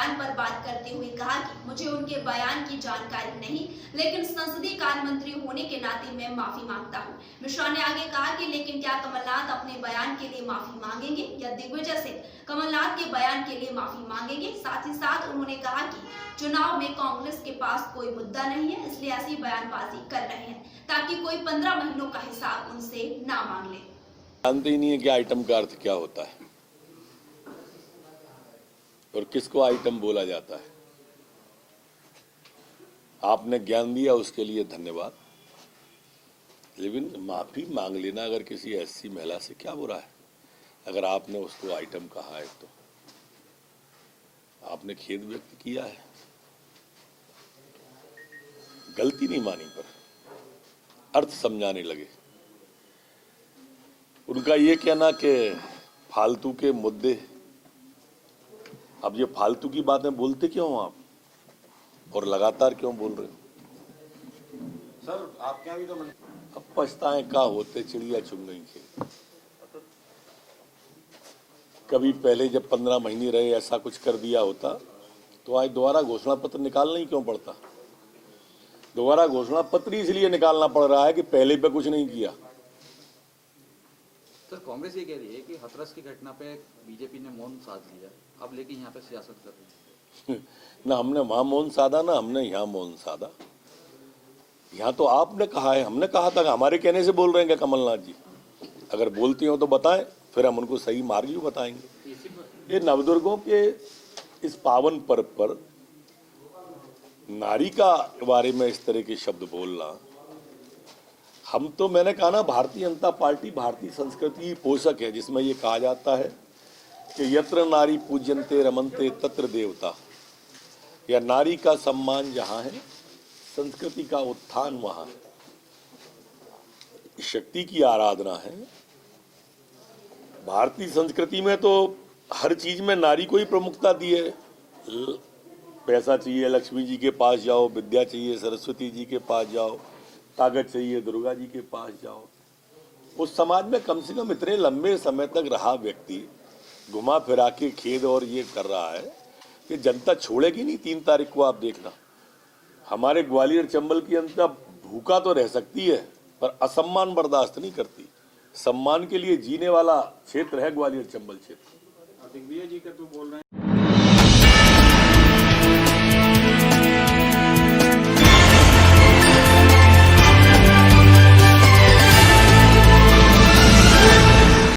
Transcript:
बयान पर बात करते हुए कहा कि मुझे उनके बयान की जानकारी नहीं, लेकिन संसदीय कार्य मंत्री होने के नाते मैं माफी मांगता हूं। मिश्रा ने आगे कहा कि लेकिन क्या कमलनाथ अपने बयान के लिए माफी मांगेंगे या दिग्विजय सिंह कमलनाथ के बयान के लिए माफी मांगेंगे। साथ ही साथ उन्होंने कहा कि चुनाव में कांग्रेस के पास कोई मुद्दा नहीं है, इसलिए ऐसी बयानबाजी कर रहे हैं ताकि कोई 15 महीनों का हिसाब उनसे ना मांग ले। जानते ही नहीं है कि आइटम का अर्थ क्या होता है और किसको आइटम बोला जाता है। आपने ज्ञान दिया उसके लिए धन्यवाद, लेकिन माफी मांग लेना अगर किसी ऐसी महिला से क्या बुरा है। अगर आपने उसको आइटम कहा है तो आपने खेद व्यक्त किया है, गलती नहीं मानी पर अर्थ समझाने लगे। उनका ये कहना कि फालतू के मुद्दे, अब ये फालतू की बातें बोलते क्यों हो आप और लगातार क्यों बोल रहे हो? सर आपके यहाँ भी तो अब पछताएं का होते चिड़िया चुग गई खेत। कभी पहले जब 15 महीने रहे ऐसा कुछ कर दिया होता तो आज दोबारा घोषणा पत्र निकालना ही क्यों पड़ता। दोबारा घोषणा पत्र इसलिए निकालना पड़ रहा है कि पहले पे कुछ नहीं किया। सर कांग्रेस ये कह रही है कि हाथरस की घटना पे बीजेपी ने मौन साध लिया, अब लेकिन यहाँ पे सियासत कर रही है। ना हमने वहां मौन साधा ना हमने यहाँ मौन साधा। यहाँ तो आपने कहा है, हमने कहा था कि हमारे कहने से बोल रहे हैं क्या कमलनाथ जी? अगर बोलती हो तो बताएं, फिर हम उनको सही मार्ग भी बताएंगे। ये नवदुर्गों के इस पावन पर्व पर नारी का बारे में इस तरह के शब्द बोलना, हम तो मैंने कहा ना, भारतीय जनता पार्टी भारतीय संस्कृति की पोषक है, जिसमें ये कहा जाता है कि यत्र नारी पूज्यन्ते रमन्ते तत्र देवता, या नारी का सम्मान जहां है संस्कृति का उत्थान वहां है, शक्ति की आराधना है। भारतीय संस्कृति में तो हर चीज में नारी को ही प्रमुखता दी है। पैसा चाहिए लक्ष्मी जी के पास जाओ, विद्या चाहिए सरस्वती जी के पास जाओ, ताकत चाहिए दुर्गा जी के पास जाओ। उस समाज में कम से कम इतने लंबे समय तक रहा व्यक्ति घुमा फिरा के खेद और ये कर रहा है कि जनता छोड़ेगी नहीं। 3 तारीख को आप देखना, हमारे ग्वालियर चंबल की जनता भूखा तो रह सकती है पर असम्मान बर्दाश्त नहीं करती। सम्मान के लिए जीने वाला क्षेत्र है ग्वालियर चंबल क्षेत्र। दिग्विजय जी का तो बोल रहे हैं